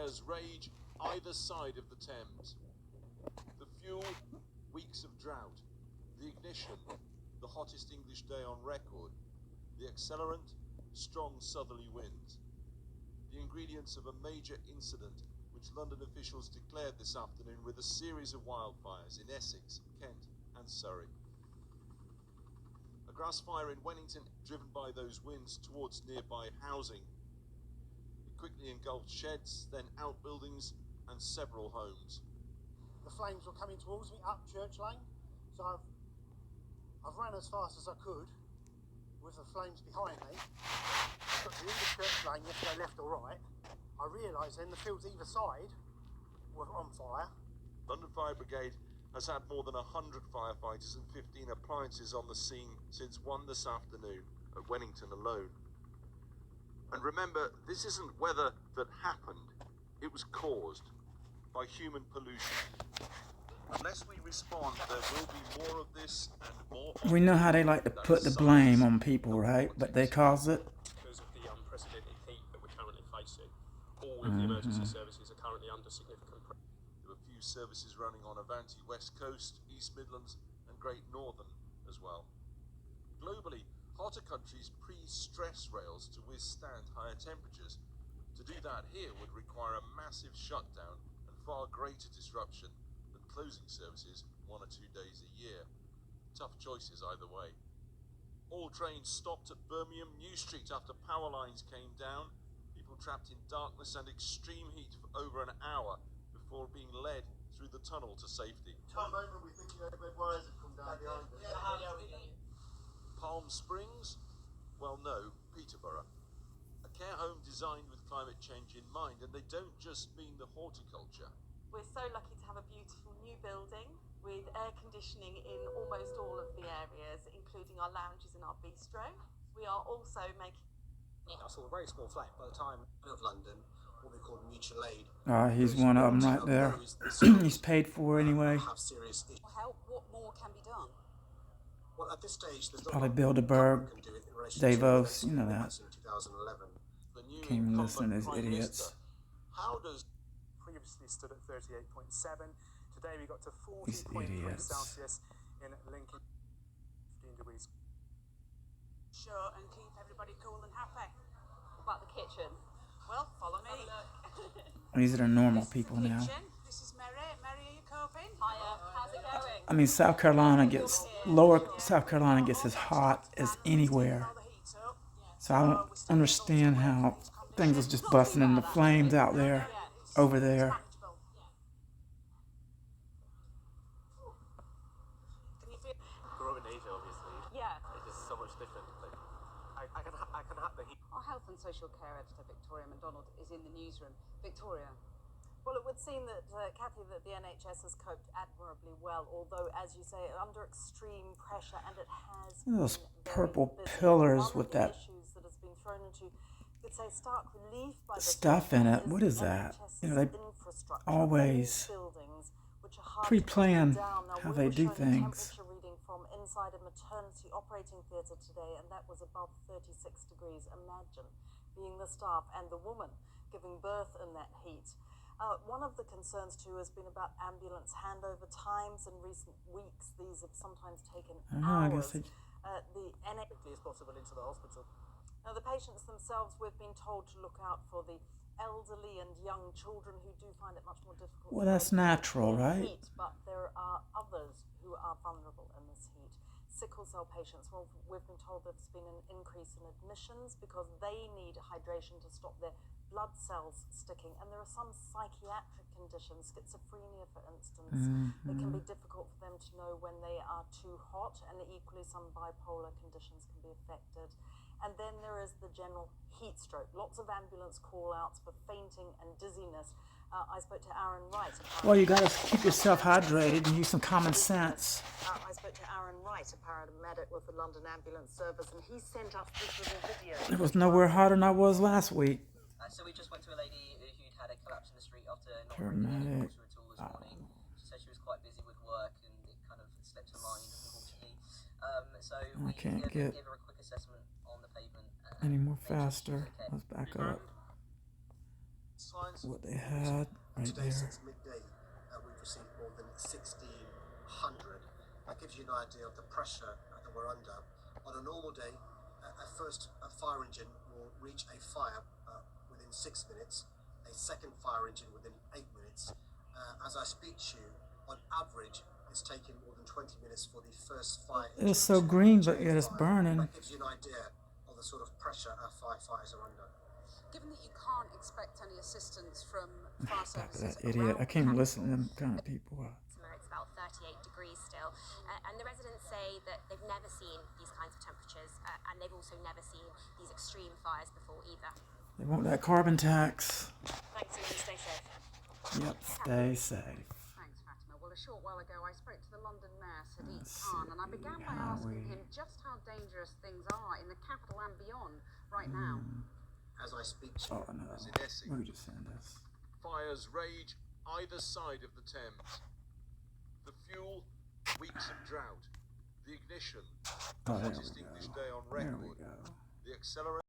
fires rage either side of the Thames. The fuel, weeks of drought. The ignition, the hottest English day on record. The accelerant, strong southerly winds. The ingredients of a major incident which London officials declared this afternoon with a series of wildfires in Essex, Kent and Surrey. A grass fire in Wennington driven by those winds towards nearby housing. It quickly engulfed sheds, then outbuildings and several homes. The flames were coming towards me up Church Lane, so I've ran as fast as I could with the flames behind me. Got to the end of Church Lane, you have to go left or right. I realised then the fields either side were on fire. London Fire Brigade has had more than 100 firefighters and 15 appliances on the scene since 1 this afternoon at Wennington alone. And remember, this isn't weather that happened, it was caused by human pollution. Unless we respond, there will be more of this and more. We know how they like to put the blame on people, right? But they cause it. Because of the unprecedented heat that we're currently facing, all of the emergency services are currently under significant pressure. There are a few services running on Avanti West Coast, East Midlands and Great Northern as well. Globally, hotter countries pre-stress rails to withstand higher temperatures. To do that here would require a massive shutdown and far greater disruption than closing services 1 or 2 days a year. Tough choices either way. All trains stopped at Birmingham New Street after power lines came down. People trapped in darkness and extreme heat for over an hour before being led through the tunnel to safety. One moment we think red wires have come down behind us. Palm Springs? Well, no, Peterborough. A care home designed with climate change in mind, and they don't just mean the horticulture. We're so lucky to have a beautiful new building with air conditioning in almost all of the areas, including our lounges and our bistro. We are also making... I saw a very small flat by the time of London, what we call mutual aid. He's one of them right there. He's paid for anyway. Have serious issues. Help, what more can be done? Well, at this stage, there's not Probably a lot Bilderberg, can do in relation Davos, to you know that. in 2011. The new Can't even listen to incumbent these Prime idiots. Minister. How does Previously stood at 38.7. Today we got to These 40.3 idiots. Celsius in Lincoln. 15 degrees. Sure, and keep everybody cool and happy. What about the kitchen? Well, follow me. These are the normal This is the people now. kitchen. This is Mary. Mary, are you coping? Hiya, how's it going? I mean, lower South Carolina gets as hot as anywhere. All the heat's up. So I don't understand how things was just busting into flames out there, over there. Manageable. Can you feel? Grew up in Asia, obviously. Yeah. It's just so much different. Like, I can have the heat. Our health and social care editor, Victoria MacDonald, is in the newsroom. Victoria. Well, it would seem that, Kathy, that the NHS has coped admirably well, although, as you say, under extreme pressure, and it has Those been very purple busy. pillars One with of the that issues that has been thrown into, you'd say, stark relief by the stuff in it. What is the that? NHS's You know, they infrastructure, always old buildings, which are hard to pre-plan keep down. Now, how we they were do shown a things. temperature reading from inside a maternity operating theatre today, and that was above 36 degrees. Imagine being the staff and the woman giving birth in that heat. One of the concerns, too, has been about ambulance handover times. In recent weeks, these have sometimes taken I hours. guess they... The NHS Quickly as possible into the hospital. Now, the patients themselves, we've been told to look out for the elderly and young children who do find it much more difficult. Well, to that's cope with natural, the right? Heat, but there are others who are vulnerable in this heat. Sickle cell patients, well, we've been told there's been an increase in admissions because they need hydration to stop their blood cells sticking. And there are some psychiatric conditions, schizophrenia, for instance. It can be difficult for them to know when they are too hot, and equally some bipolar conditions can be affected. And then there is the general heat stroke. Lots of ambulance call-outs for fainting and dizziness. I spoke to Aaron Wright. Well, you got to keep yourself hydrated and use some common sense. I spoke to Aaron Wright, a paramedic with the London Ambulance Service, and he sent us this little video. It was nowhere hotter than I was last week. So we just went to a lady who'd had a collapse in the street after not Paramedic. water at all this morning. She said she was quite busy with work and it kind of slipped her mind, unfortunately. So we can't gave get her a quick assessment on the pavement. any more made sure she was faster. okay. Let's back up. Signs what they had right Today, there. since midday, we've received more than 1,600. That gives you an idea of the pressure that we're under. On a normal day, at first, a fire engine will reach a fire within 6 minutes, a second fire engine within 8 minutes. As I speak to you, on average, it's taking more than 20 minutes for the first fire engine It's so to green, reach but a yet it's fire. burning. That gives you an idea of the sort of pressure our firefighters are under. Given that you can't expect any assistance from fire Back to services that idiot. I around can't even the listen to them kind of people. It's about 38 degrees still, and the residents say that they've never seen these kinds of temperatures, and they've also never seen these extreme fires before either. They want that carbon tax. Thanks, and stay safe. Yep, stay safe. Thanks, Fatima. Well, a short while ago, I spoke to the London Mayor, Sadiq Let's Khan, and I see, began by how asking we- him just how dangerous things are in the capital and beyond right now. As I speak to you, Oh no. as in Essex. Let me just send this. Fires rage either side of the Thames. The fuel, weeks of drought. The ignition, the Oh, there hottest we English go. day on There record. we go. The accelerate.